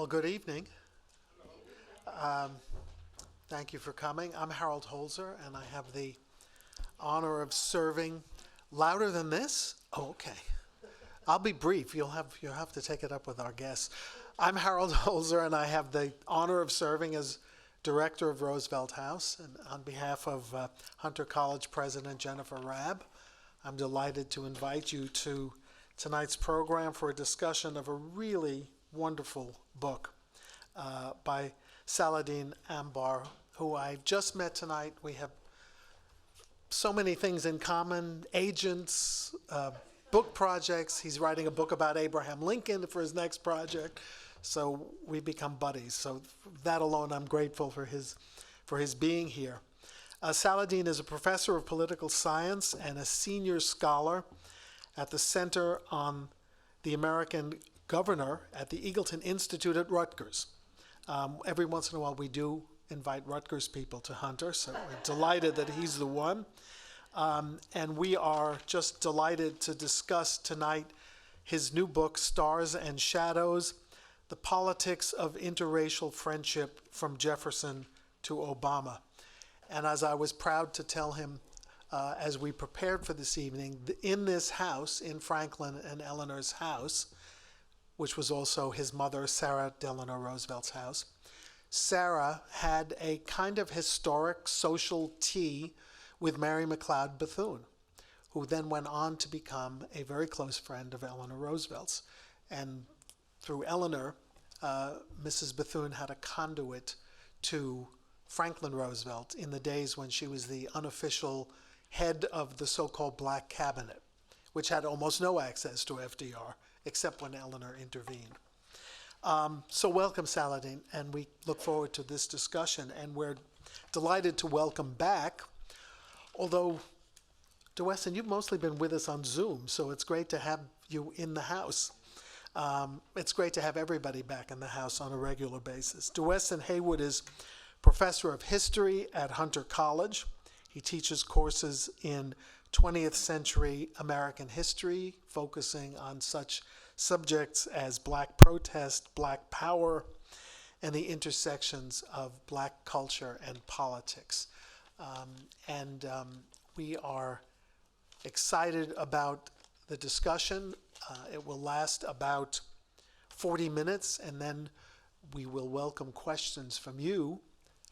Well, good evening. Thank you for coming. I'm Harold Holzer, and I have the honor of serving. Louder than this? Oh, okay. I'll be brief. You'll have to take it up with our guests. I'm Harold Holzer, and I have the honor of serving as director of Roosevelt House. And on behalf of Hunter College President Jennifer Rabb, I'm delighted to invite you to tonight's program for a discussion of a really wonderful book by Saladin Ambar, who I just met tonight. We have so many things in common, agents, book projects. He's writing a book about Abraham Lincoln for his next project. So we become buddies. So that alone, I'm grateful for his being here. Saladin is a professor of political science and a senior scholar at the Center on the American Governor at the Eagleton Institute at Rutgers. Every once in a while we do invite Rutgers people to Hunter, so we're delighted that he's the one. And we are just delighted to discuss tonight his new book, Stars and Shadows, The Politics of Interracial Friendship from Jefferson to Obama. And as I was proud to tell him as we prepared for this evening, in this house, in Franklin and Eleanor's house, which was also his mother, Sarah Delano Roosevelt's house, Sarah had a kind of historic social tea with Mary McLeod Bethune, who then went on to become a very close friend of Eleanor Roosevelt's. And through Eleanor, Mrs. Bethune had a conduit to Franklin Roosevelt in the days when she was the unofficial head of the so-called Black Cabinet, which had almost no access to FDR, except when Eleanor intervened. So welcome, Saladin, and we look forward to this discussion. And we're delighted to welcome back, although, DeWeston, you've mostly been with us on Zoom, so it's great to have you in the house. It's great to have everybody back in the house on a regular basis. DeWeston Haywood is professor of history at Hunter College. He teaches courses in 20th century American history, focusing on such subjects as Black protest, Black power, and the intersections of Black culture and politics. We are excited about the discussion. It will last about 40 minutes, and then we will welcome questions from you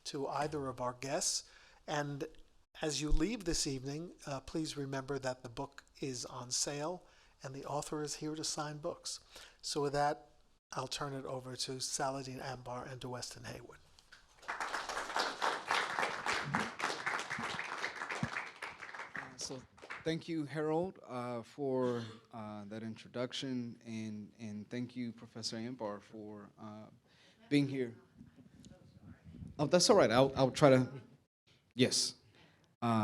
to either of our guests. And as you leave this evening, please remember that the book is on sale and the author is here to sign books. So with that, I'll turn it over to Saladin Ambar and DeWeston Haywood. So thank you, Harold, for that introduction, and thank you, Professor Ambar, for being here. Oh, that's all right. I'll try to, yes,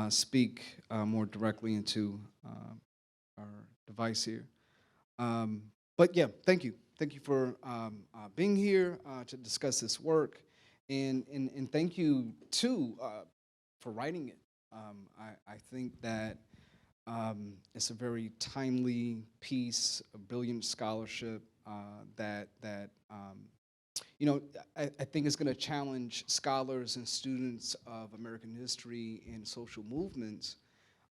speak more directly into our device here. But yeah, thank you. Thank you for being here to discuss this work, and thank you too for writing it. I think that it's a very timely piece, a brilliant scholarship that I think is going to challenge scholars and students of American history and social movements,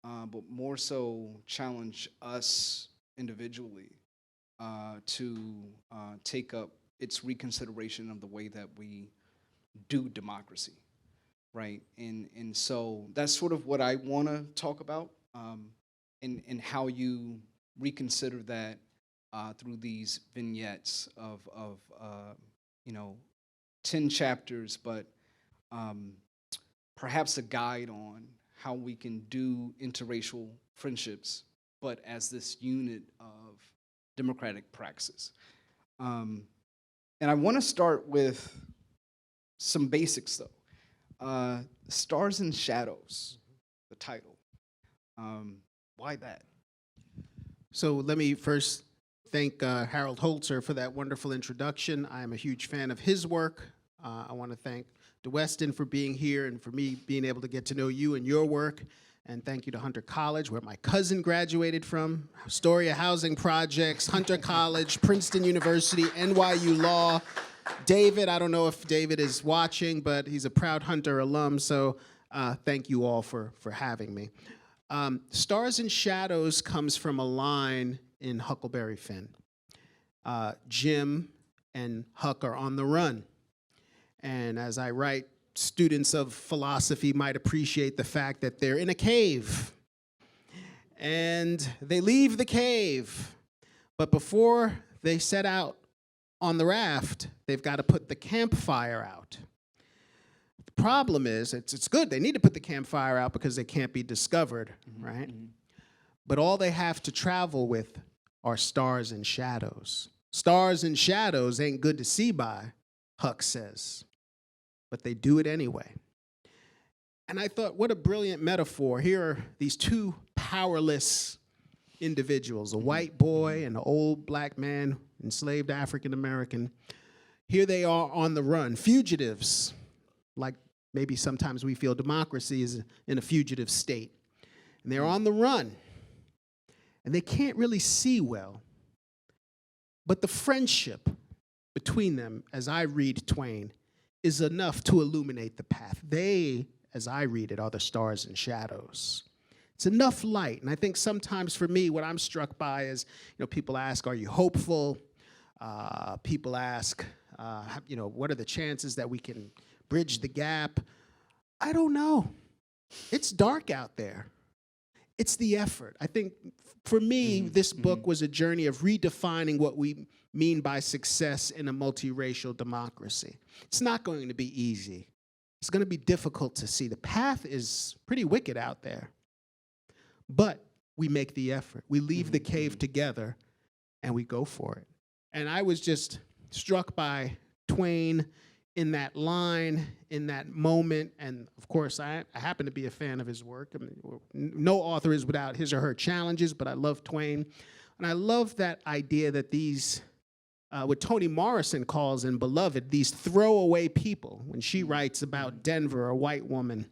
but more so challenge us individually to take up its reconsideration of the way that we do democracy, right? And so that's sort of what I want to talk about, and how you reconsider that through these vignettes of 10 chapters, but perhaps a guide on how we can do interracial friendships, but as this unit of democratic praxis. And I want to start with some basics, though. Stars and Shadows, the title. Why that? So let me first thank Harold Holzer for that wonderful introduction. I am a huge fan of his work. I want to thank DeWeston for being here and for me being able to get to know you and your work. And thank you to Hunter College, where my cousin graduated from, Astoria Housing Projects, Hunter College, Princeton University, NYU Law. David, I don't know if David is watching, but he's a proud Hunter alum, so thank you all for having me. Stars and Shadows comes from a line in Huckleberry Finn. Jim and Huck are on the run. And as I write, students of philosophy might appreciate the fact that they're in a cave. And they leave the cave. But before they set out on the raft, they've got to put the campfire out. The problem is, it's good, they need to put the campfire out because they can't be discovered, right? But all they have to travel with are stars and shadows. Stars and shadows ain't good to see by, Huck says, but they do it anyway. And I thought, what a brilliant metaphor. Here are these two powerless individuals, a white boy and an old black man, enslaved African American. Here they are on the run, fugitives, like maybe sometimes we feel democracy is in a fugitive state. And they're on the run, and they can't really see well. But the friendship between them, as I read Twain, is enough to illuminate the path. They, as I read it, are the stars and shadows. It's enough light. And I think sometimes for me, what I'm struck by is, people ask, are you hopeful? People ask, what are the chances that we can bridge the gap? I don't know. It's dark out there. It's the effort. I think for me, this book was a journey of redefining what we mean by success in a multiracial democracy. It's not going to be easy. It's going to be difficult to see. The path is pretty wicked out there. But we make the effort. We leave the cave together, and we go for it. And I was just struck by Twain in that line, in that moment. And of course, I happen to be a fan of his work. I mean, no author is without his or her challenges, but I love Twain. And I love that idea that these, what Toni Morrison calls in Beloved, these throwaway people, when she writes about Denver, a white woman,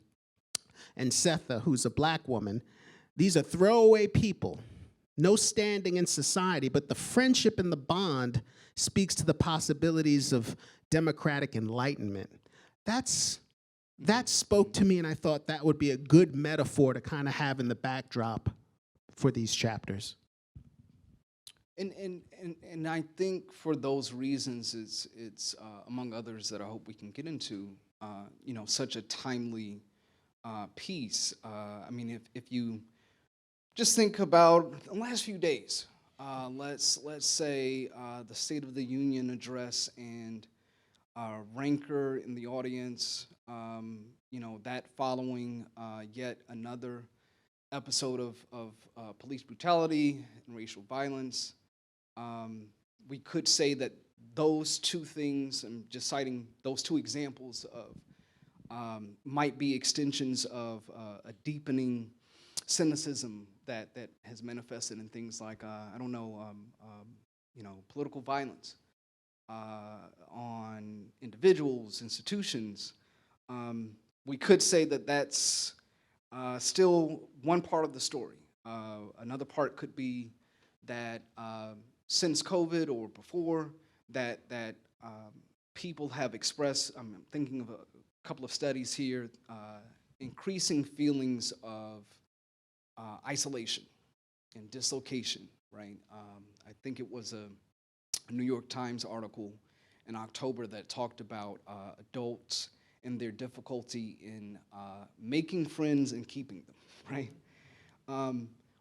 and Setha, who's a black woman, these are throwaway people, no standing in society, but the friendship and the bond speaks to the possibilities of democratic enlightenment. That spoke to me, and I thought that would be a good metaphor to kind of have in the backdrop for these chapters. And I think for those reasons, it's among others that I hope we can get into, such a timely piece. I mean, if you just think about the last few days, let's say the State of the Union address and rancor in the audience, that following yet another episode of police brutality and racial violence. We could say that those two things, I'm just citing those two examples of, might be extensions of a deepening cynicism that has manifested in things like, political violence on individuals, institutions. We could say that that's still one part of the story. Another part could be that since COVID or before, that people have expressed, I'm thinking of a couple of studies here, increasing feelings of isolation and dislocation, right? I think it was a New York Times article in October that talked about adults and their difficulty in making friends and keeping them, right?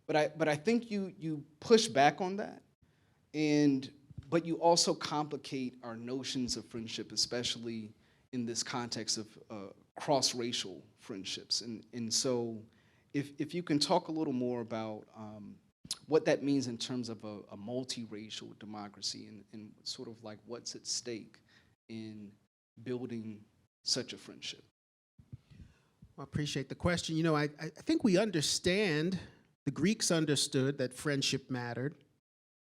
But I think you push back on that, but you also complicate our notions of friendship, especially in this context of cross-racial friendships. And so if you can talk a little more about what that means in terms of a multiracial democracy and sort of like what's at stake in building such a friendship. I appreciate the question. I think we understand, the Greeks understood that friendship mattered.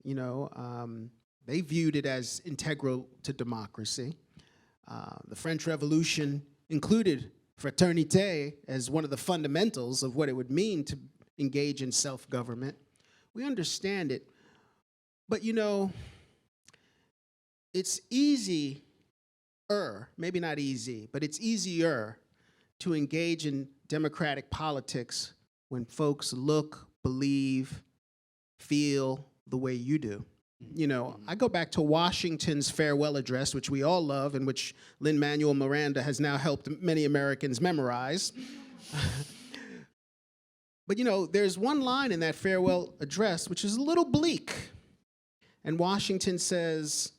They viewed it as integral to democracy. The French Revolution included fraternité as one of the fundamentals of what it would mean to engage in self-government. We understand it. But you know, it's easier, maybe not easy, but it's easier to engage in democratic politics when folks look, believe, feel the way you do. You know, I go back to Washington's farewell address, which we all love and which Lin-Manuel Miranda has now helped many Americans memorize. But you know, there's one line in that farewell address which is a little bleak. And Washington says,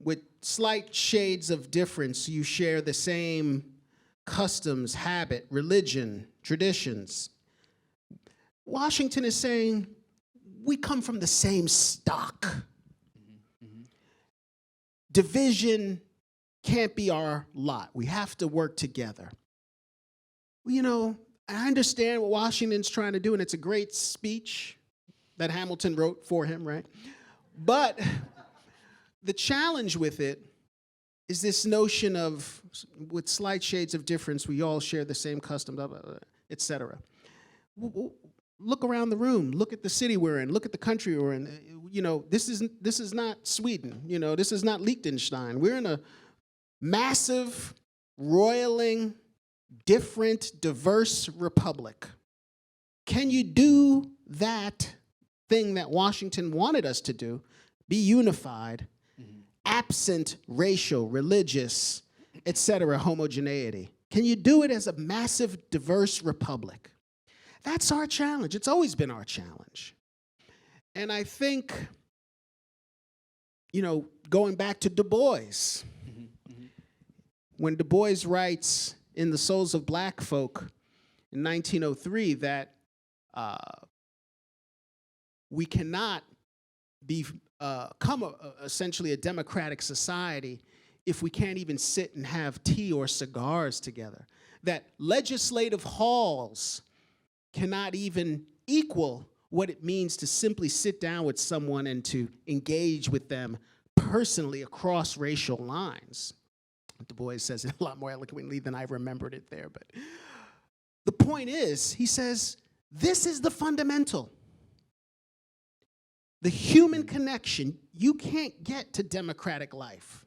with slight shades of difference, you share the same customs, habit, religion, traditions. Washington is saying, we come from the same stock. Division can't be our lot. We have to work together. You know, I understand what Washington's trying to do, and it's a great speech that Hamilton wrote for him, right? But the challenge with it is this notion of, with slight shades of difference, we all share the same customs, et cetera. Look around the room. Look at the city we're in. Look at the country we're in. You know, this is not Sweden. You know, this is not Liechtenstein. We're in a massive, roiling, different, diverse republic. Can you do that thing that Washington wanted us to do, be unified, absent racial, religious, et cetera, homogeneity? Can you do it as a massive, diverse republic? That's our challenge. It's always been our challenge. And I think, you know, going back to Du Bois, when Du Bois writes in The Souls of Black Folk in 1903 that we cannot become essentially a democratic society if we can't even sit and have tea or cigars together, that legislative halls cannot even equal what it means to simply sit down with someone and to engage with them personally across racial lines. Du Bois says it a lot more eloquently than I remembered it there, but the point is, he says, this is the fundamental. The human connection. You can't get to democratic life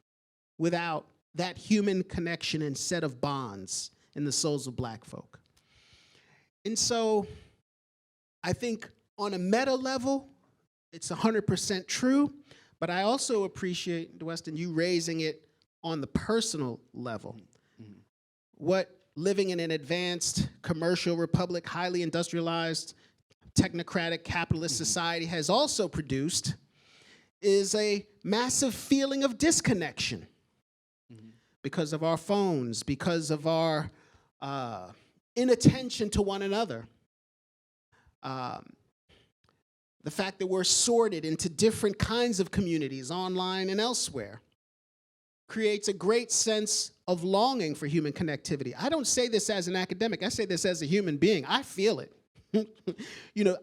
without that human connection and set of bonds in the souls of black folk. And so I think on a meta level, it's 100% true, but I also appreciate, Weston, you raising it on the personal level. What living in an advanced commercial republic, highly industrialized, technocratic, capitalist society has also produced is a massive feeling of disconnection because of our phones, because of our inattention to one another. The fact that we're sorted into different kinds of communities, online and elsewhere, creates a great sense of longing for human connectivity. I don't say this as an academic, I say this as a human being. I feel it. You know,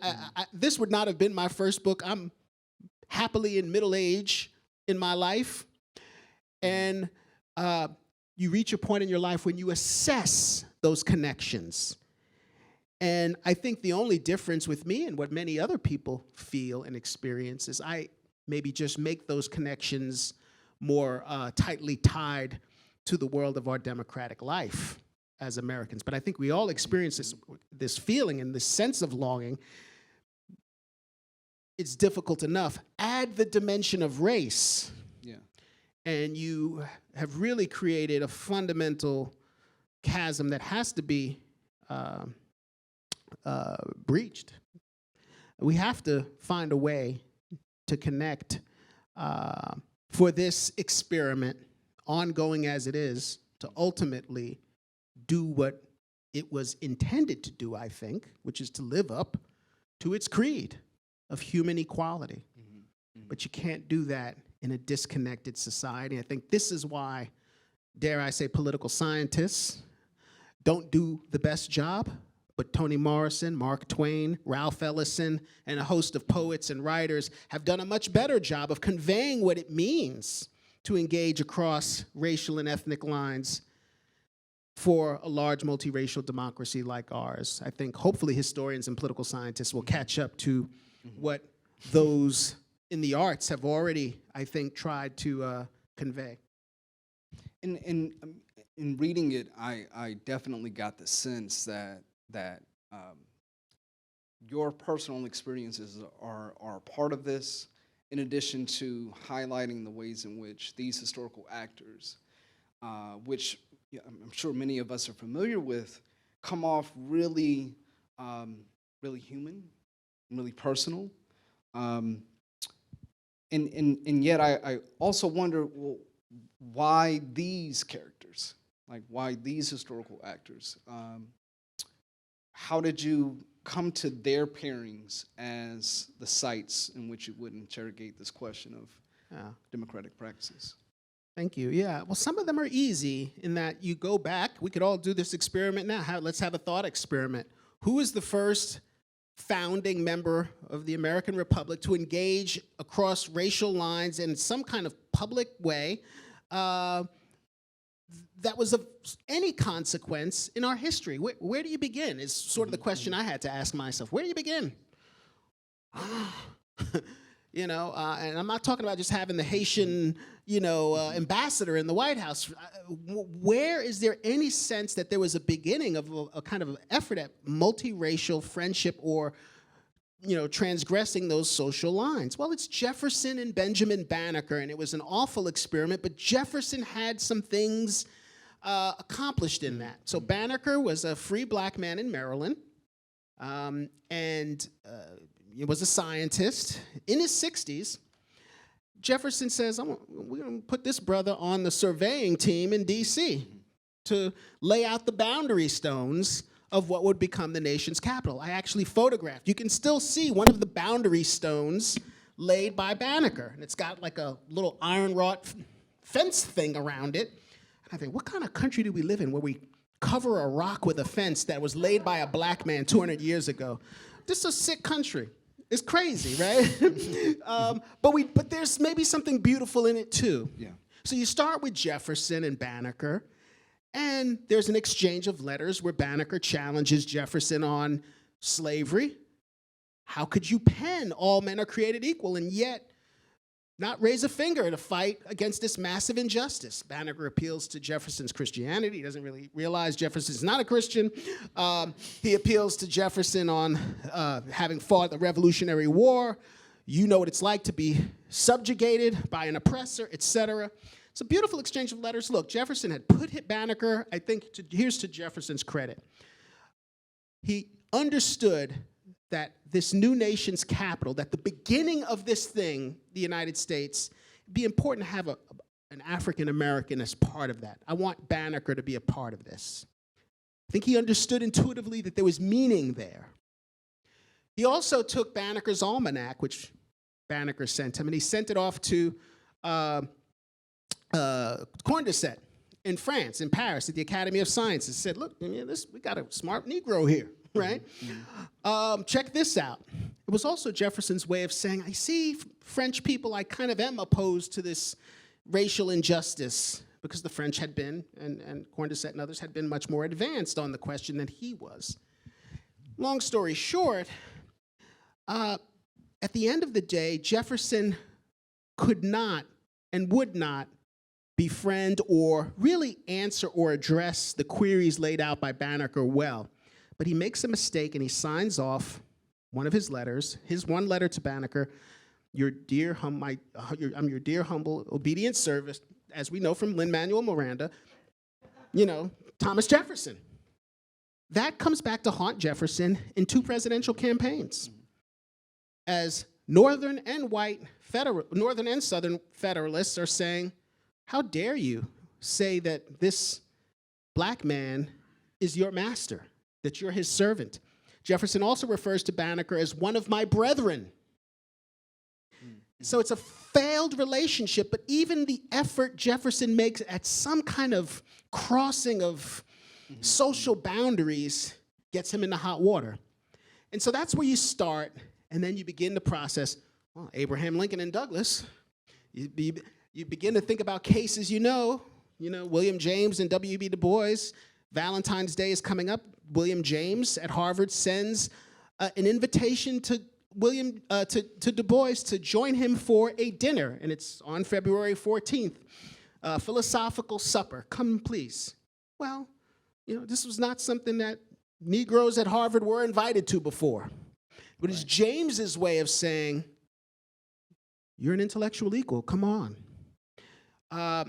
this would not have been my first book. I'm happily in middle age in my life. And you reach a point in your life when you assess those connections. And I think the only difference with me and what many other people feel and experience is I maybe just make those connections more tightly tied to the world of our democratic life as Americans. But I think we all experience this feeling and this sense of longing. It's difficult enough. Add the dimension of race, and you have really created a fundamental chasm that has to be breached. We have to find a way to connect for this experiment, ongoing as it is, to ultimately do what it was intended to do, I think, which is to live up to its creed of human equality. But you can't do that in a disconnected society. I think this is why, dare I say, political scientists don't do the best job, but Toni Morrison, Mark Twain, Ralph Ellison, and a host of poets and writers have done a much better job of conveying what it means to engage across racial and ethnic lines for a large multiracial democracy like ours. I think hopefully historians and political scientists will catch up to what those in the arts have already, I think, tried to convey. In reading it, I definitely got the sense that your personal experiences are part of this, in addition to highlighting the ways in which these historical actors, which I'm sure many of us are familiar with, come off really, really human, really personal. And yet I also wonder, well, why these characters? Like, why these historical actors? How did you come to their pairings as the sites in which you would interrogate this question of democratic practices? Thank you. Yeah. Well, some of them are easy in that you go back. We could all do this experiment now. Let's have a thought experiment. Who is the first founding member of the American Republic to engage across racial lines in some kind of public way that was of any consequence in our history? Where do you begin is sort of the question I had to ask myself. Where do you begin? You know, and I'm not talking about just having the Haitian, ambassador in the White House. Where is there any sense that there was a beginning of a kind of effort at multiracial friendship or, transgressing those social lines? Well, it's Jefferson and Benjamin Banneker, and it was an awful experiment, but Jefferson had some things accomplished in that. So Banneker was a free black man in Maryland, and he was a scientist. In his 60s, Jefferson says, we're going to put this brother on the surveying team in D.C. to lay out the boundary stones of what would become the nation's capital. I actually photographed. You can still see one of the boundary stones laid by Banneker, and it's got like a little iron wrought fence thing around it. And I think, what kind of country do we live in where we cover a rock with a fence that was laid by a black man 200 years ago? This is a sick country. It's crazy, right? But there's maybe something beautiful in it too. Yeah. So you start with Jefferson and Banneker, and there's an exchange of letters where Banneker challenges Jefferson on slavery. How could you pen all men are created equal and yet not raise a finger to fight against this massive injustice? Banneker appeals to Jefferson's Christianity. He doesn't really realize Jefferson's not a Christian. He appeals to Jefferson on having fought the Revolutionary War. You know what it's like to be subjugated by an oppressor, etc. It's a beautiful exchange of letters. Look, Jefferson had put Banneker, I think, here's to Jefferson's credit. He understood that this new nation's capital, that the beginning of this thing, the United States, it'd be important to have an African American as part of that. I want Banneker to be a part of this. I think he understood intuitively that there was meaning there. He also took Banneker's almanac, which Banneker sent him, and he sent it off to Condorcet in France, in Paris, at the Academy of Sciences. Said, look, we got a smart Negro here, right? Check this out. It was also Jefferson's way of saying, I see French people, I kind of am opposed to this racial injustice, because the French had been, and Condorcet and others had been much more advanced on the question than he was. Long story short, at the end of the day, Jefferson could not and would not befriend or really answer or address the queries laid out by Banneker well. But he makes a mistake and he signs off one of his letters, his one letter to Banneker, I'm your dear, humble, obedient servant, as we know from Lin-Manuel Miranda, Thomas Jefferson. That comes back to haunt Jefferson in 2 presidential campaigns. As Northern and Southern Federalists are saying, how dare you say that this black man is your master, that you're his servant? Jefferson also refers to Banneker as one of my brethren. So it's a failed relationship, but even the effort Jefferson makes at some kind of crossing of social boundaries gets him into hot water. And so that's where you start, and then you begin the process. Well, Abraham Lincoln and Douglas, you begin to think about cases William James and W.B. Du Bois, Valentine's Day is coming up. William James at Harvard sends an invitation to to Du Bois to join him for a dinner, and it's on February 14th. Philosophical supper. Come, please. Well, this was not something that Negroes at Harvard were invited to before. But it's James's way of saying, you're an intellectual equal, come on. I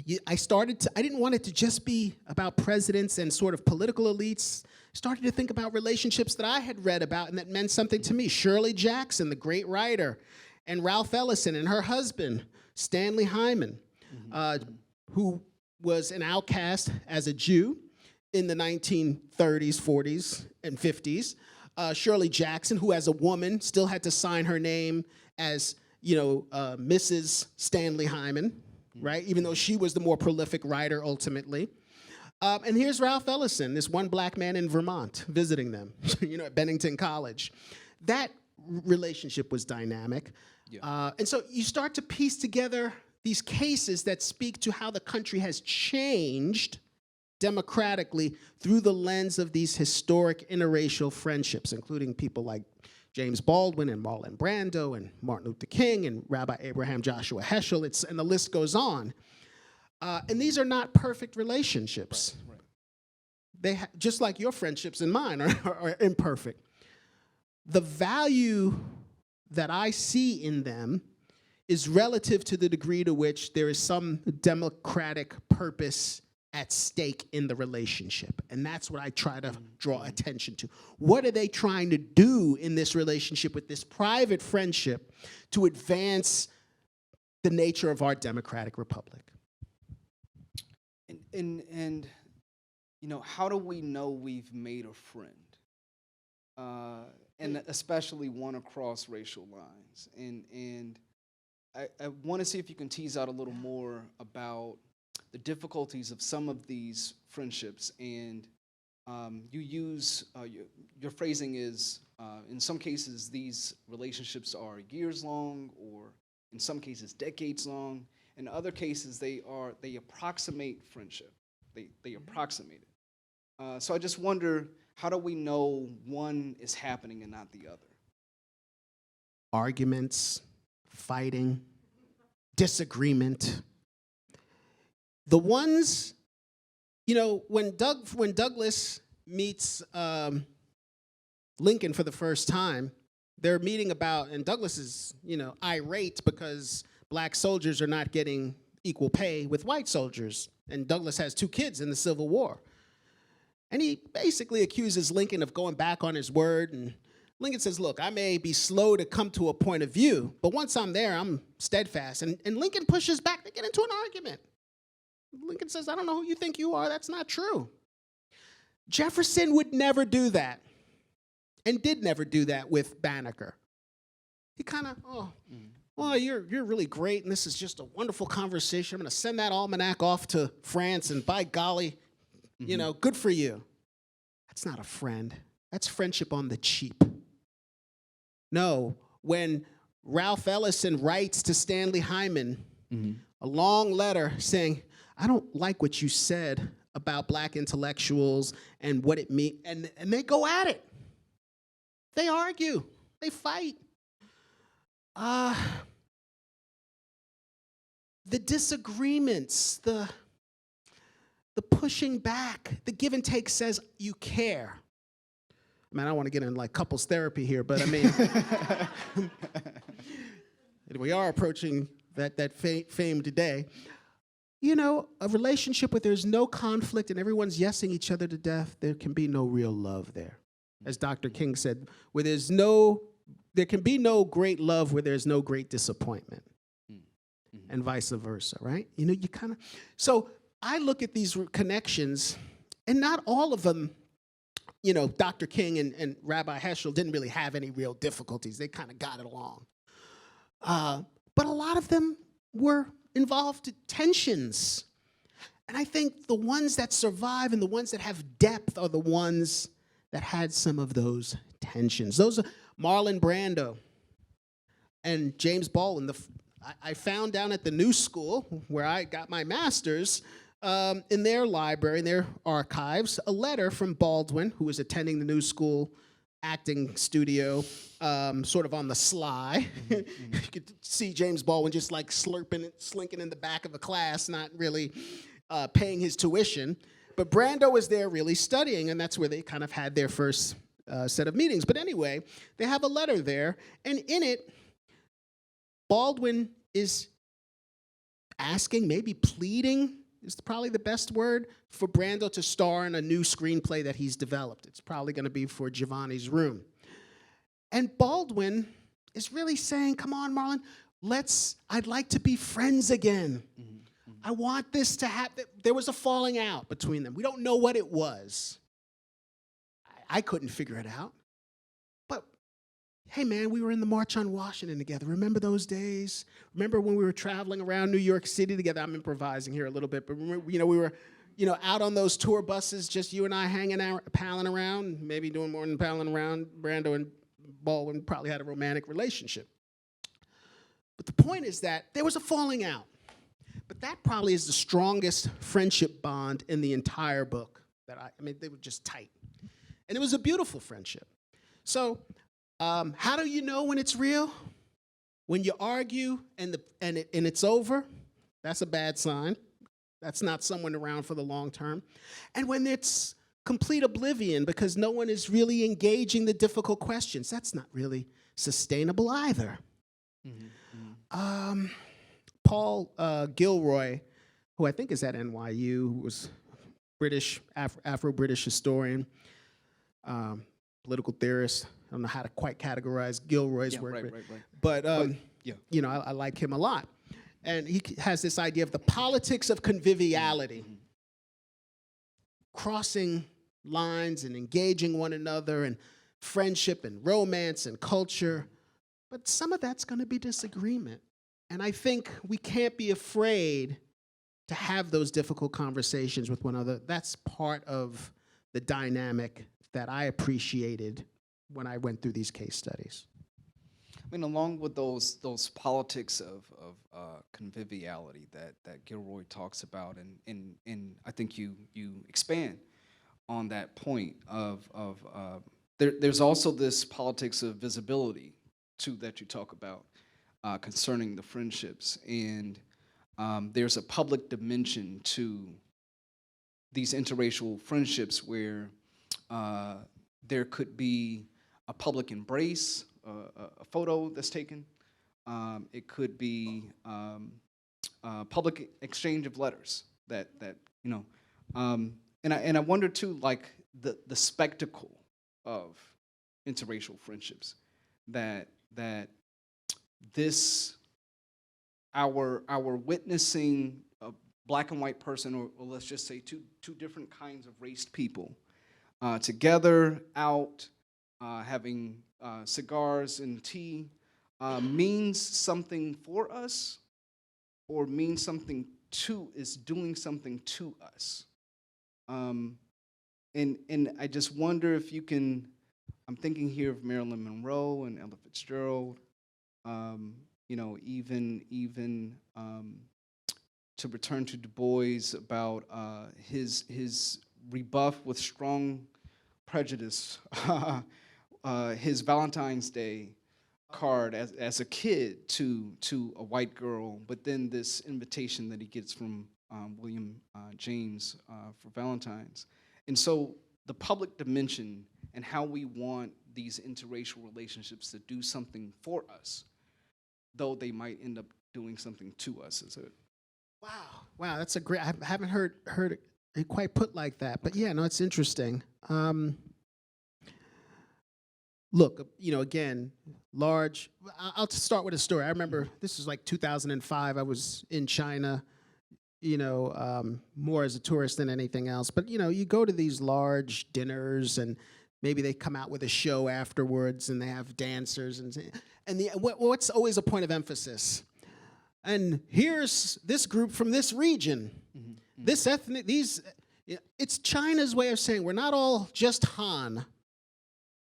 didn't want it to just be about presidents and sort of political elites. I started to think about relationships that I had read about and that meant something to me. Shirley Jackson, the great writer, and Ralph Ellison and her husband, Stanley Hyman, who was an outcast as a Jew in the 1930s, 40s, and 50s. Shirley Jackson, who as a woman still had to sign her name as, Mrs. Stanley Hyman, right? Even though she was the more prolific writer ultimately. And here's Ralph Ellison, this one black man in Vermont, visiting them, at Bennington College. That relationship was dynamic. Yeah. And so you start to piece together these cases that speak to how the country has changed democratically through the lens of these historic interracial friendships, including people like James Baldwin and Marlon Brando and Martin Luther King and Rabbi Abraham Joshua Heschel, and the list goes on. And these are not perfect relationships. Right. They just like your friendships and mine are imperfect. The value that I see in them is relative to the degree to which there is some democratic purpose at stake in the relationship. And that's what I try to draw attention to. What are they trying to do in this relationship with this private friendship to advance the nature of our democratic republic? And how do we know we've made a friend? And especially one across racial lines. And I want to see if you can tease out a little more about the difficulties of some of these friendships. And you use, your phrasing is, in some cases, these relationships are years long, or in some cases, decades long. In other cases, they approximate friendship. They approximate it. So I just wonder, how do we know one is happening and not the other? Arguments, fighting, disagreement. The ones, when Douglas meets Lincoln for the first time, they're meeting about, and Douglas is, irate because black soldiers are not getting equal pay with white soldiers. And Douglas has 2 kids in the Civil War. And he basically accuses Lincoln of going back on his word. And Lincoln says, look, I may be slow to come to a point of view, but once I'm there, I'm steadfast. And Lincoln pushes back. They get into an argument. Lincoln says, I don't know who you think you are. That's not true. Jefferson would never do that, and did never do that with Banneker. He kind of, well, you're really great, and this is just a wonderful conversation. I'm going to send that almanac off to France, and by golly, good for you. That's not a friend. That's friendship on the cheap. No, when Ralph Ellison writes to Stanley Hyman a long letter saying, I don't like what you said about black intellectuals and what it means, and they go at it. They argue. They fight. The disagreements, the pushing back, the give and take says you care. I mean, I don't want to get into like couples therapy here, but I mean, we are approaching that famed day. A relationship where there's no conflict and everyone's yesing each other to death, there can be no real love there. As Dr. King said, there can be no great love where there's no great disappointment. And vice versa, right? So I look at these connections, and not all of them, Dr. King and Rabbi Heschel didn't really have any real difficulties. They kind of got it along. But a lot of them were involved tensions. And I think the ones that survive and the ones that have depth are the ones that had some of those tensions. Those are Marlon Brando and James Baldwin. I found down at the New School, where I got my master's, in their library, in their archives, a letter from Baldwin, who was attending the New School acting studio, sort of on the sly. You could see James Baldwin just like slinking in the back of a class, not really paying his tuition. But Brando was there really studying, and that's where they kind of had their first set of meetings. But anyway, they have a letter there, and in it, Baldwin is asking, maybe pleading, is probably the best word, for Brando to star in a new screenplay that he's developed. It's probably going to be for Giovanni's Room. And Baldwin is really saying, come on, Marlon, I'd like to be friends again. I want this to happen. There was a falling out between them. We don't know what it was. I couldn't figure it out. But, hey, man, we were in the March on Washington together. Remember those days? Remember when we were traveling around New York City together? I'm improvising here a little bit, but remember, we were, out on those tour buses, just you and I hanging out, palling around, maybe doing more than palling around. Brando and Baldwin probably had a romantic relationship. But the point is that there was a falling out. But that probably is the strongest friendship bond in the entire book. They were just tight. And it was a beautiful friendship. So how do you know when it's real? When you argue and it's over, that's a bad sign. That's not someone around for the long term. And when it's complete oblivion because no one is really engaging the difficult questions, that's not really sustainable either. Paul Gilroy, who I think is at NYU, who was British, Afro-British historian, political theorist. I don't know how to quite categorize Gilroy's work. Right. But, yeah. I like him a lot. And he has this idea of the politics of conviviality, crossing lines and engaging one another and friendship and romance and culture. But some of that's going to be disagreement. And I think we can't be afraid to have those difficult conversations with one another. That's part of the dynamic that I appreciated when I went through these case studies. I mean, along with those politics of conviviality that Gilroy talks about, and I think you expand on that point of there's also this politics of visibility too that you talk about concerning the friendships, and there's a public dimension to these interracial friendships where there could be a public embrace, a photo that's taken. It could be public exchange of letters that and I wonder too, like the spectacle of interracial friendships that this our witnessing a black and white person, or let's just say two different kinds of raced people together out having cigars and tea means something for us, or means something is doing something to us. And I just wonder if you can. I'm thinking here of Marilyn Monroe and Ella Fitzgerald. Even to return to Du Bois about his rebuff with strong prejudice, his Valentine's Day card as a kid to a white girl, but then this invitation that he gets from William James for Valentine's. And so the public dimension and how we want these interracial relationships to do something for us, though they might end up doing something to us. Wow, that's a great. I haven't heard it quite put like that, but yeah, no, it's interesting. Look, again, large. I'll start with a story. I remember this was like 2005. I was in China, more as a tourist than anything else. But you go to these large dinners, and maybe they come out with a show afterwards, and they have dancers, and what's always a point of emphasis. And here's this group from this region, this ethnic. It's China's way of saying we're not all just Han.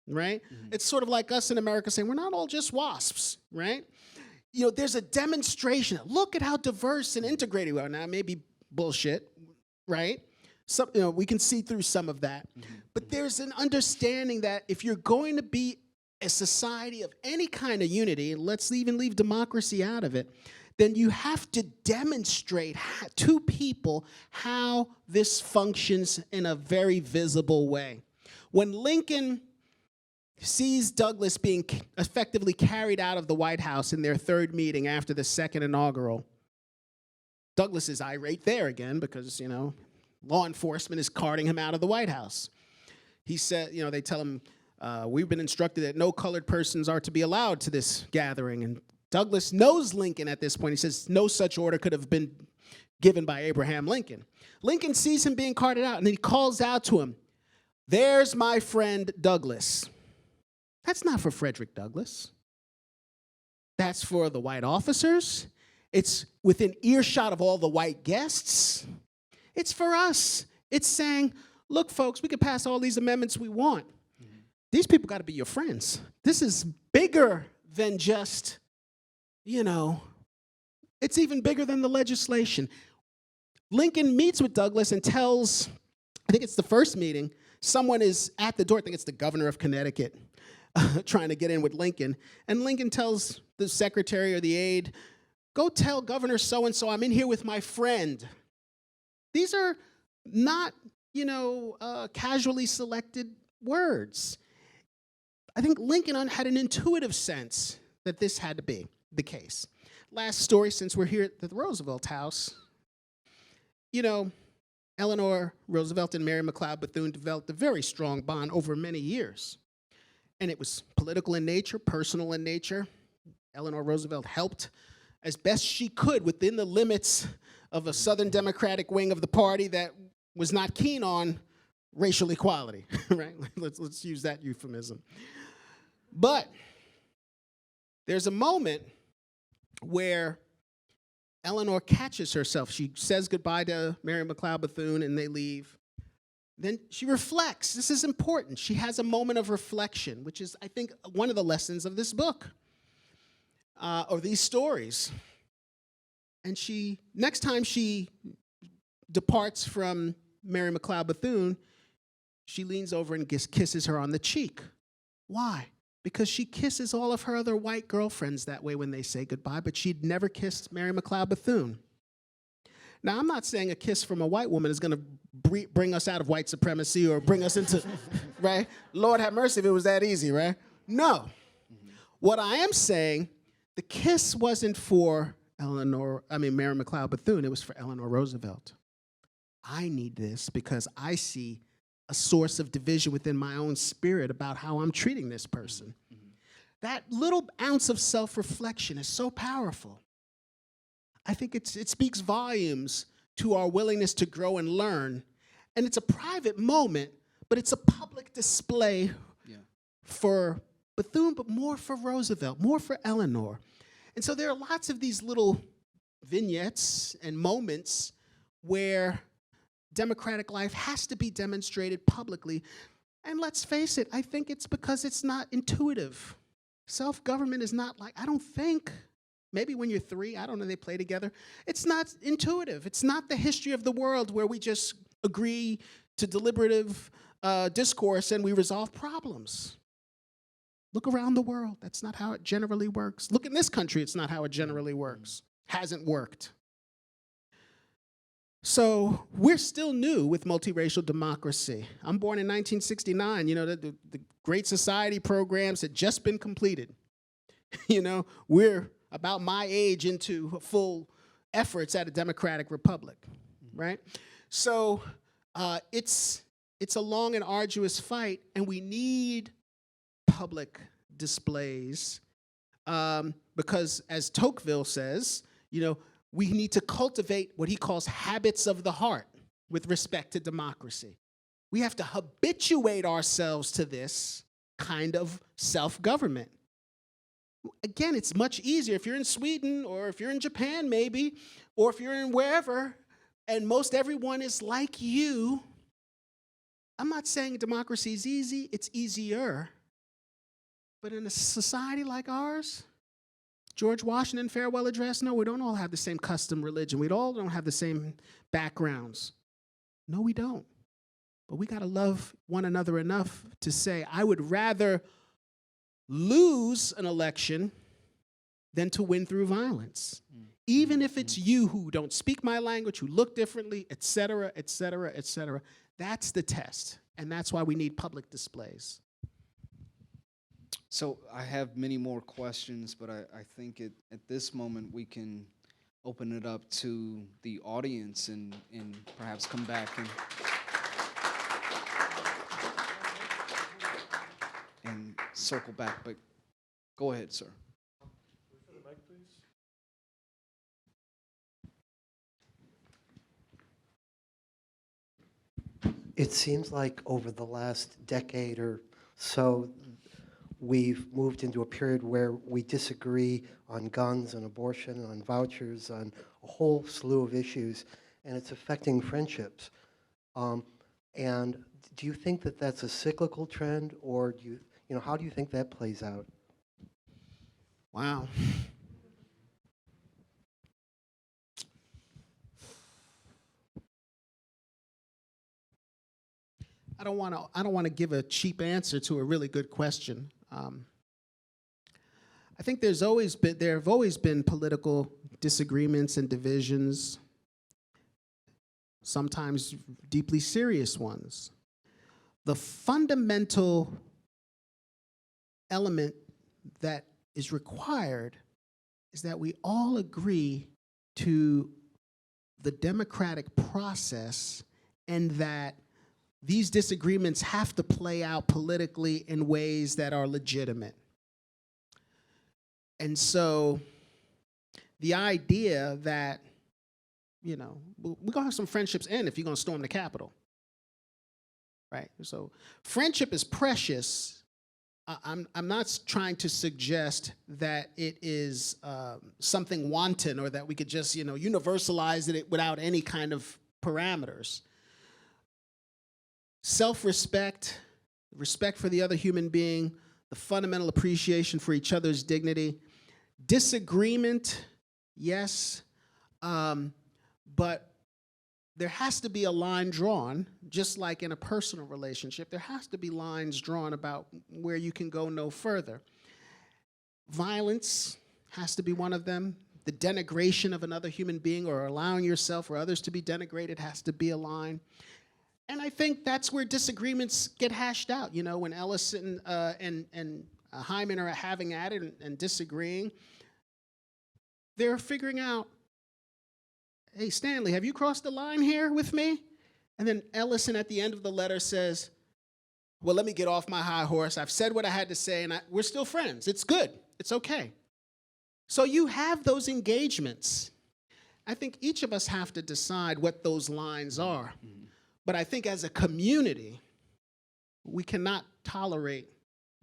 Right? It's sort of like us in America saying we're not all just WASPs, right? There's a demonstration. Look at how diverse and integrated we are. Now, maybe bullshit. right? Some, we can see through some of that. But there's an understanding that if you're going to be a society of any kind of unity, and let's even leave democracy out of it, then you have to demonstrate to people how this functions in a very visible way. When Lincoln sees Douglas being effectively carried out of the White House in their third meeting after the second inaugural, Douglas is irate there again because, law enforcement is carting him out of the White House. He said, they tell him, we've been instructed that no colored persons are to be allowed to this gathering. And Douglas knows Lincoln at this point. He says no such order could have been given by Abraham Lincoln. Lincoln sees him being carted out, and he calls out to him, "There's my friend Douglas." That's not for Frederick Douglass. That's for the white officers. It's within earshot of all the white guests. It's for us. It's saying, look, folks, we can pass all these amendments we want. These people got to be your friends. This is bigger than just, it's even bigger than the legislation. Lincoln meets with Douglas and tells, I think it's the first meeting, someone is at the door, I think it's the governor of Connecticut, trying to get in with Lincoln. And Lincoln tells the secretary or the aide, go tell Governor so-and-so I'm in here with my friend. These are not, casually selected words. I think Lincoln had an intuitive sense that this had to be the case. Last story, since we're here at the Roosevelt House. Eleanor Roosevelt and Mary McLeod Bethune developed a very strong bond over many years. And it was political in nature, personal in nature. Eleanor Roosevelt helped as best she could within the limits of a Southern Democratic wing of the party that was not keen on racial equality, right? Let's use that euphemism. But there's a moment where Eleanor catches herself. She says goodbye to Mary McLeod Bethune and they leave. Then she reflects. This is important. She has a moment of reflection, which is, I think, one of the lessons of this book, or these stories. And next time she departs from Mary McLeod Bethune, she leans over and kisses her on the cheek. Why? Because she kisses all of her other white girlfriends that way when they say goodbye, but she'd never kissed Mary McLeod Bethune. Now, I'm not saying a kiss from a white woman is going to bring us out of white supremacy or bring us into, right? Lord have mercy if it was that easy, right? No. What I am saying, the kiss wasn't for Mary McLeod Bethune, it was for Eleanor Roosevelt. I need this because I see a source of division within my own spirit about how I'm treating this person. That little ounce of self-reflection is so powerful. I think it speaks volumes to our willingness to grow and learn. And it's a private moment, but it's a public display for Bethune, but more for Roosevelt, more for Eleanor. And so there are lots of these little vignettes and moments where democratic life has to be demonstrated publicly. And let's face it, I think it's because it's not intuitive. Self-government is not like, I don't think, maybe when you're 3, I don't know, they play together. It's not intuitive. It's not the history of the world where we just agree to deliberative discourse and we resolve problems. Look around the world. That's not how it generally works. Look in this country, it's not how it generally works. Hasn't worked. So we're still new with multiracial democracy. I'm born in 1969. The Great Society programs had just been completed. We're about my age into full efforts at a democratic republic, right? So it's a long and arduous fight, and we need public displays because, as Tocqueville says, we need to cultivate what he calls habits of the heart with respect to democracy. We have to habituate ourselves to this kind of self-government. Again, it's much easier if you're in Sweden or if you're in Japan maybe, or if you're in wherever, and most everyone is like you. I'm not saying democracy is easy, it's easier. But in a society like ours, George Washington farewell address, no, we don't all have the same custom religion. We all don't have the same backgrounds. No, we don't. But we got to love one another enough to say, I would rather lose an election than to win through violence. Even if it's you who don't speak my language, who look differently, et cetera, et cetera, et cetera. That's the test. And that's why we need public displays. So I have many more questions, but I think at this moment we can open it up to the audience and perhaps come back and circle back. But go ahead, sir. It seems like over the last decade or so, we've moved into a period where we disagree on guns, on abortion, on vouchers, on a whole slew of issues, and it's affecting friendships. And do you think that that's a cyclical trend, or do you, how do you think that plays out? Wow. I don't want to give a cheap answer to a really good question. I think there have always been political disagreements and divisions, sometimes deeply serious ones. The fundamental element that is required is that we all agree to the democratic process, and that these disagreements have to play out politically in ways that are legitimate. And so the idea that, we're going to have some friendships end if you're going to storm the Capitol, right? So friendship is precious. I'm not trying to suggest that it is something wanton, or that we could just, universalize it without any kind of parameters. Self-respect, respect for the other human being, the fundamental appreciation for each other's dignity. Disagreement, yes, but there has to be a line drawn, just like in a personal relationship. There has to be lines drawn about where you can go no further. Violence has to be one of them. The denigration of another human being, or allowing yourself or others to be denigrated, has to be a line. And I think that's where disagreements get hashed out. When Ellis and Hyman are having at it and disagreeing, they're figuring out, hey, Stanley, have you crossed the line here with me? And then Ellison at the end of the letter says, well, let me get off my high horse. I've said what I had to say, and we're still friends. It's good. It's okay. So you have those engagements. I think each of us have to decide what those lines are. But I think as a community, we cannot tolerate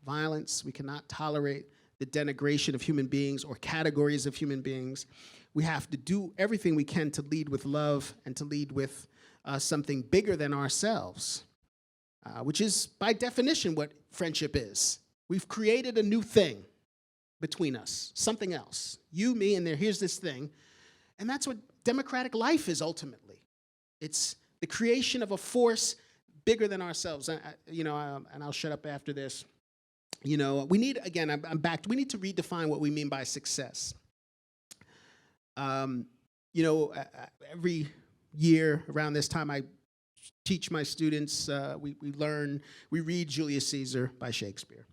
violence. We cannot tolerate the denigration of human beings or categories of human beings. We have to do everything we can to lead with love and to lead with something bigger than ourselves, which is by definition what friendship is. We've created a new thing between us, something else. You, me, and here's this thing. And that's what democratic life is ultimately. It's the creation of a force bigger than ourselves. And I'll shut up after this. We need, again, I'm back. We need to redefine what we mean by success. Every year around this time, I teach my students, we read Julius Caesar by Shakespeare.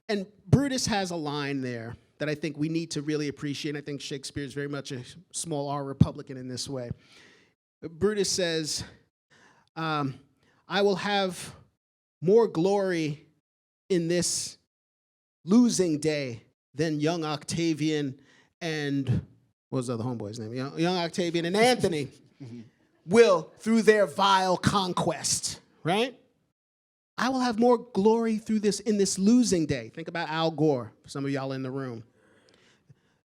And Brutus has a line there that I think we need to really appreciate. I think Shakespeare is very much a small R Republican in this way. Brutus says, I will have more glory in this losing day than young Octavian and, what was the other homeboy's name? Young Octavian and Anthony will through their vile conquest, right? I will have more glory through this in this losing day. Think about Al Gore, for some of y'all in the room.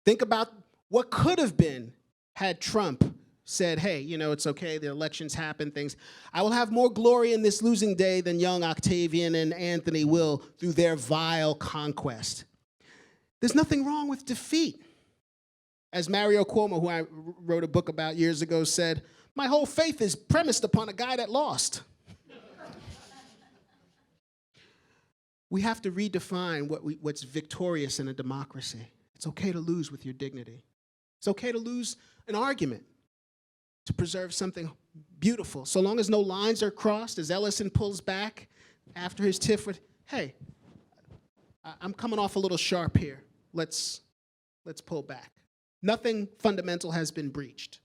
Think about what could have been had Trump said, hey, it's okay, the elections happen, things. I will have more glory in this losing day than young Octavian and Anthony will through their vile conquest. There's nothing wrong with defeat. As Mario Cuomo, who I wrote a book about years ago, said, My whole faith is premised upon a guy that lost. We have to redefine what's victorious in a democracy. It's okay to lose with your dignity. It's okay to lose an argument to preserve something beautiful. So long as no lines are crossed, as Ellison pulls back after his tiff with, hey, I'm coming off a little sharp here. Let's pull back. Nothing fundamental has been breached.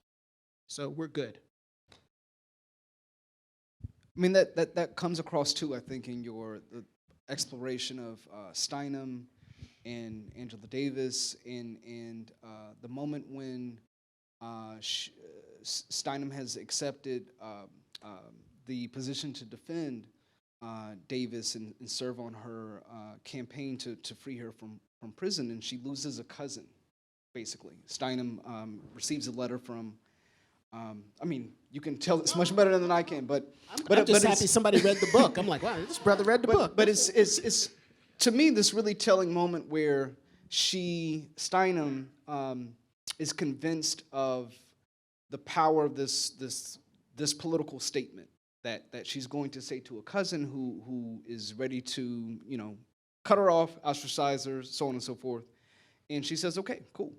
So we're good. I mean, that comes across too, I think, in your the exploration of Steinem and Angela Davis and the moment when Steinem has accepted the position to defend Davis and serve on her campaign to free her from prison, and she loses a cousin, basically. Steinem receives a letter from, I mean, you can tell this much better than I can, but I'm just happy somebody read the book. I'm like, wow, this brother read the book. But it's to me this really telling moment where Steinem is convinced of the power of this political statement that she's going to say to a cousin who is ready to, you know, cut her off, ostracize her, so on and so forth. And she says, okay, cool.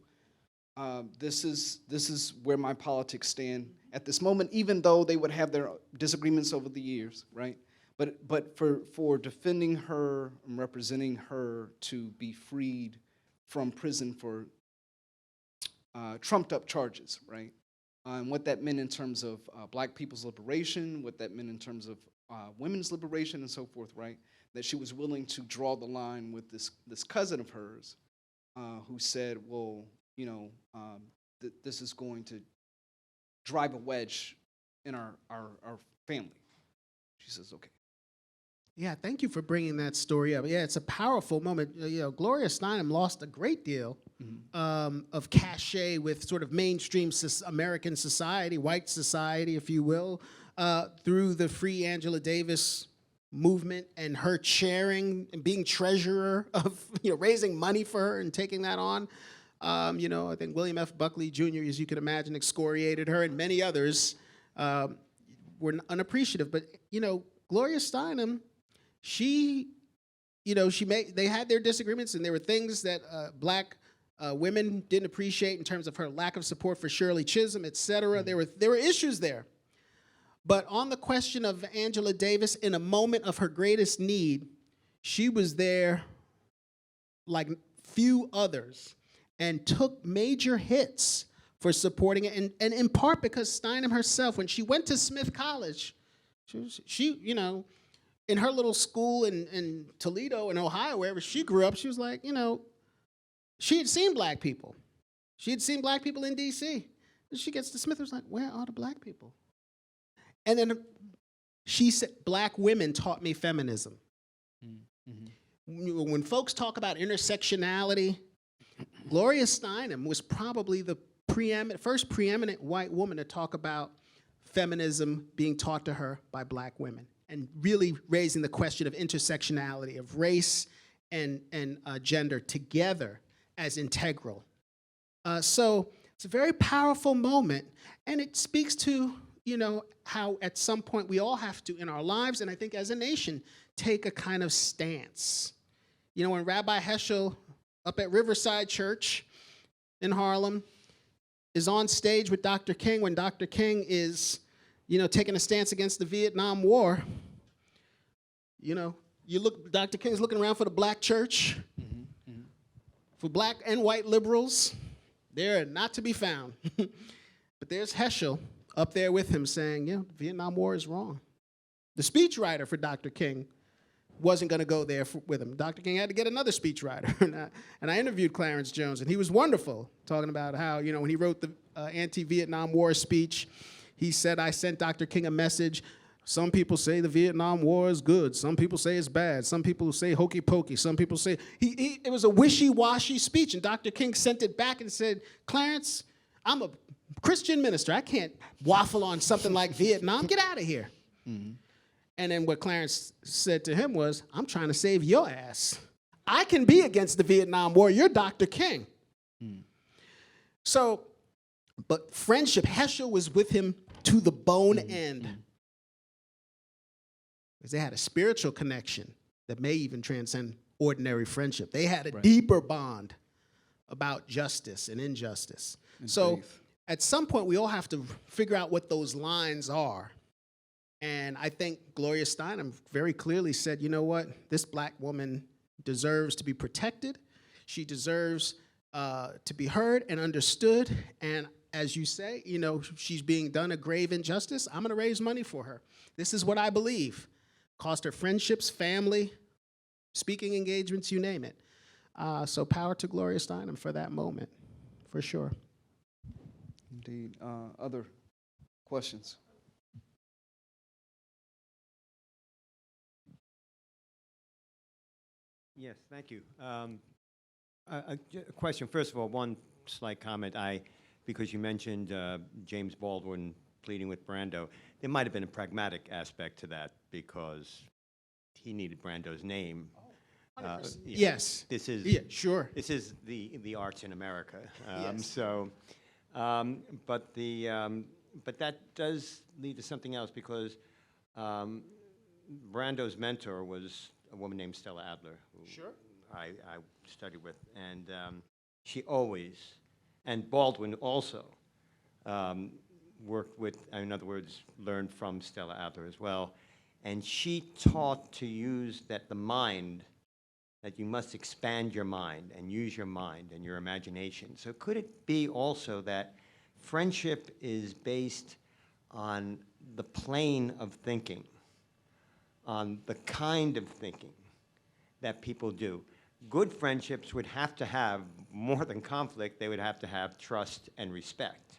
This is where my politics stand at this moment, even though they would have their disagreements over the years, right? But for defending her and representing her to be freed from prison for trumped up charges, right? And what that meant in terms of black people's liberation, what that meant in terms of women's liberation and so forth, right? That she was willing to draw the line with this cousin of hers who said, well, you know, this is going to drive a wedge in our family. She says, okay. Yeah, thank you for bringing that story up. Yeah, it's a powerful moment. You know, Gloria Steinem lost a great deal of cachet with sort of mainstream American society, white society, if you will, through the Free Angela Davis movement and her chairing and being treasurer of, you know, raising money for her and taking that on. You know, I think William F. Buckley Jr., as you can imagine, excoriated her, and many others were unappreciative. But, you know, Gloria Steinem, they had their disagreements, and there were things that black women didn't appreciate in terms of her lack of support for Shirley Chisholm, et cetera. There were issues there. But on the question of Angela Davis, in a moment of her greatest need, she was there like few others and took major hits for supporting it, and in part because Steinem herself, when she went to Smith College, she you know, in her little school in Toledo, in Ohio, wherever she grew up, she was like, you know, she had seen black people. She had seen black people in D.C. And she gets to Smith and was like, where are the black people? And then she said, black women taught me feminism. Mm-hmm. When folks talk about intersectionality, Gloria Steinem was probably the first preeminent white woman to talk about feminism being taught to her by black women, and really raising the question of intersectionality, of race and gender together as integral. So it's a very powerful moment, and it speaks to, you know, how at some point we all have to, in our lives, and I think as a nation, take a kind of stance. You know, when Rabbi Heschel up at Riverside Church in Harlem is on stage with Dr. King, when Dr. King is, you know, taking a stance against the Vietnam War, you know, Dr. King's looking around for the black church, for black and white liberals. They're not to be found. But there's Heschel up there with him saying, yeah, the Vietnam War is wrong. The speechwriter for Dr. King wasn't going to go there with him. Dr. King had to get another speechwriter. And I interviewed Clarence Jones, and he was wonderful, talking about how, you know, when he wrote the anti-Vietnam War speech, he said, I sent Dr. King a message. Some people say the Vietnam War is good. Some people say it's bad. Some people say hokey pokey. Some people say, it was a wishy-washy speech, and Dr. King sent it back and said, Clarence, I'm a Christian minister. I can't waffle on something like Vietnam. Get out of here. Mm-hmm. And then what Clarence said to him was, I'm trying to save your ass. I can be against the Vietnam War. You're Dr. King. Mm. So, but friendship, Heschel was with him to the bone end. Because they had a spiritual connection that may even transcend ordinary friendship. They had a deeper bond about justice and injustice. So faith. at some point, we all have to figure out what those lines are. And I think Gloria Steinem very clearly said, you know what? This black woman deserves to be protected. She deserves to be heard and understood. And as you say, you know, she's being done a grave injustice. I'm going to raise money for her. This is what I believe. Cost her friendships, family, speaking engagements, you name it. So power to Gloria Steinem for that moment, for sure. Indeed. Other questions? Yes, thank you. A question, first of all, one slight comment. Because you mentioned James Baldwin pleading with Brando, there might have been a pragmatic aspect to that because he needed Brando's name. Yes. This is Yeah, sure. This is the arts in America. Yes. So, but that does lead to something else because Brando's mentor was a woman named Stella Adler, who I studied with, and she always, and Baldwin also worked with, in other words, learned from Stella Adler as well, and she taught to use the mind, that you must expand your mind and use your mind and your imagination. So could it be also that friendship is based on the plane of thinking, on the kind of thinking that people do? Good friendships would have to have, more than conflict, they would have to have trust and respect,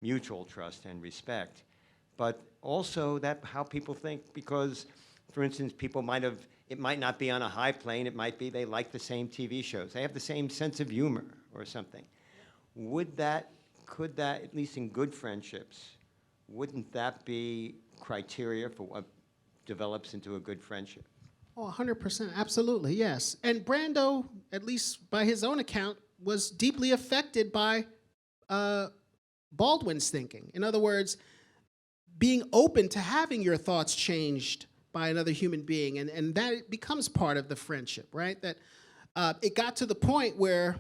mutual trust and respect. But also that how people think, because, for instance, people might have, it might not be on a high plane, it might be they like the same TV shows, they have the same sense of humor or something. Could that, at least in good friendships, wouldn't that be criteria for what develops into a good friendship? Oh, 100%, absolutely, yes. And Brando, at least by his own account, was deeply affected by Baldwin's thinking. In other words, being open to having your thoughts changed by another human being, and that becomes part of the friendship, right? That it got to the point where,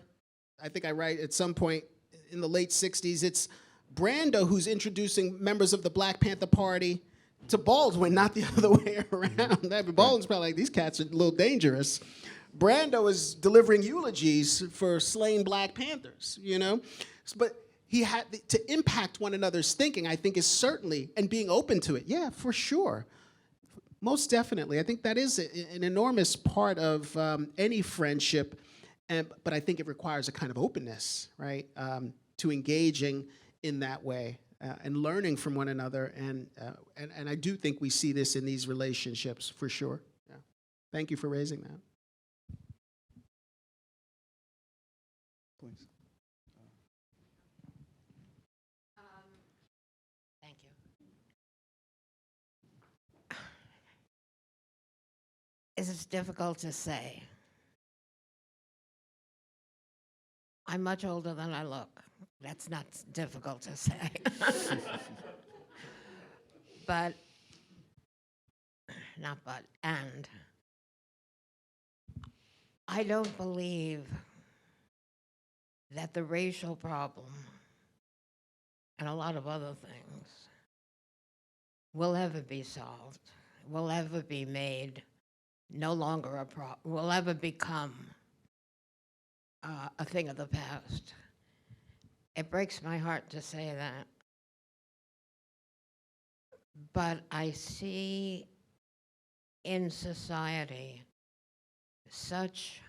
I think I write at some point in the late 60s, it's Brando who's introducing members of the Black Panther Party to Baldwin, not the other way around. Baldwin's probably like, these cats are a little dangerous. Brando is delivering eulogies for slain Black Panthers, you know? But he had to impact one another's thinking, I think, is certainly, and being open to it, yeah, for sure. Most definitely. I think that is an enormous part of any friendship, but I think it requires a kind of openness, right, to engaging in that way. And learning from one another, and I do think we see this in these relationships for sure. Yeah. Thank you for raising that. Please. Thank you. It's difficult to say. I'm much older than I look. That's not difficult to say. And I don't believe that the racial problem and a lot of other things will ever be solved, will ever be made no longer a problem, will ever become a thing of the past. It breaks my heart to say that. But I see in society such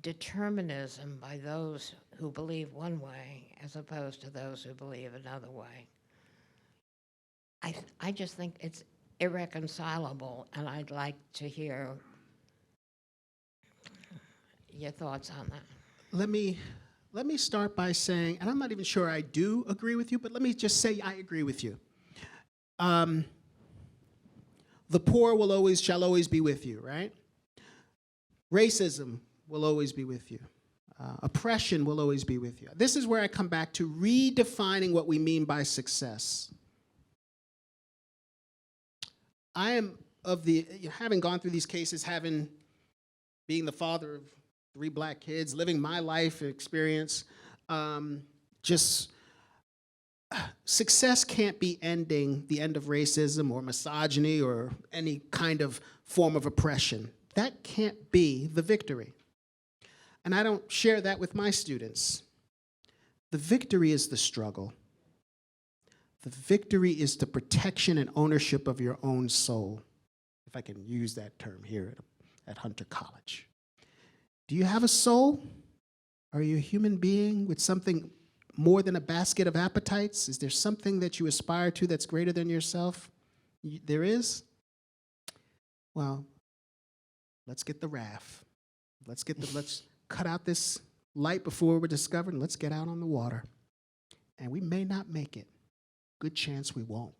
determinism by those who believe one way as opposed to those who believe another way. I just think it's irreconcilable, and I'd like to hear your thoughts on that. Let me start by saying, and I'm not even sure I do agree with you, but let me just say I agree with you. The poor shall always be with you, right? Racism will always be with you. Oppression will always be with you. This is where I come back to redefining what we mean by success. I am having gone through these cases, being the father of 3 black kids, living my life experience, success can't be the end of racism or misogyny or any kind of form of oppression. That can't be the victory. And I don't share that with my students. The victory is the struggle. The victory is the protection and ownership of your own soul, if I can use that term here at Hunter College. Do you have a soul? Are you a human being with something more than a basket of appetites? Is there something that you aspire to that's greater than yourself? There is? Well, let's get the raft. Let's cut out this light before we're discovered, and let's get out on the water. And we may not make it. Good chance we won't.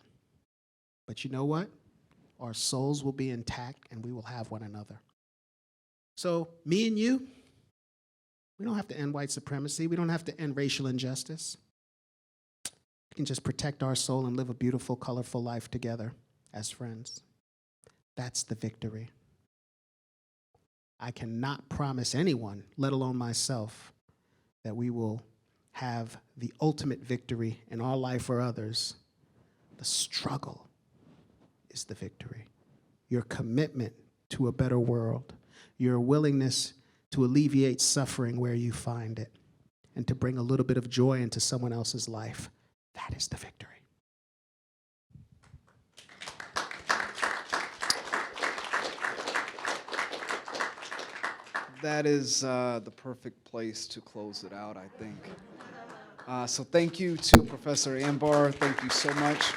But you know what? Our souls will be intact, and we will have one another. So me and you, we don't have to end white supremacy. We don't have to end racial injustice. We can just protect our soul and live a beautiful, colorful life together as friends. That's the victory. I cannot promise anyone, let alone myself, that we will have the ultimate victory in our life or others. The struggle is the victory. Your commitment to a better world, your willingness to alleviate suffering where you find it, and to bring a little bit of joy into someone else's life, that is the victory. That is the perfect place to close it out, I think. So thank you to Professor Ambar. Thank you so much.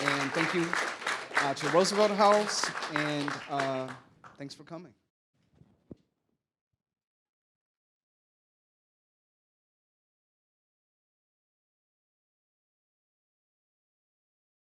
And thank you to Roosevelt House, and thanks for coming.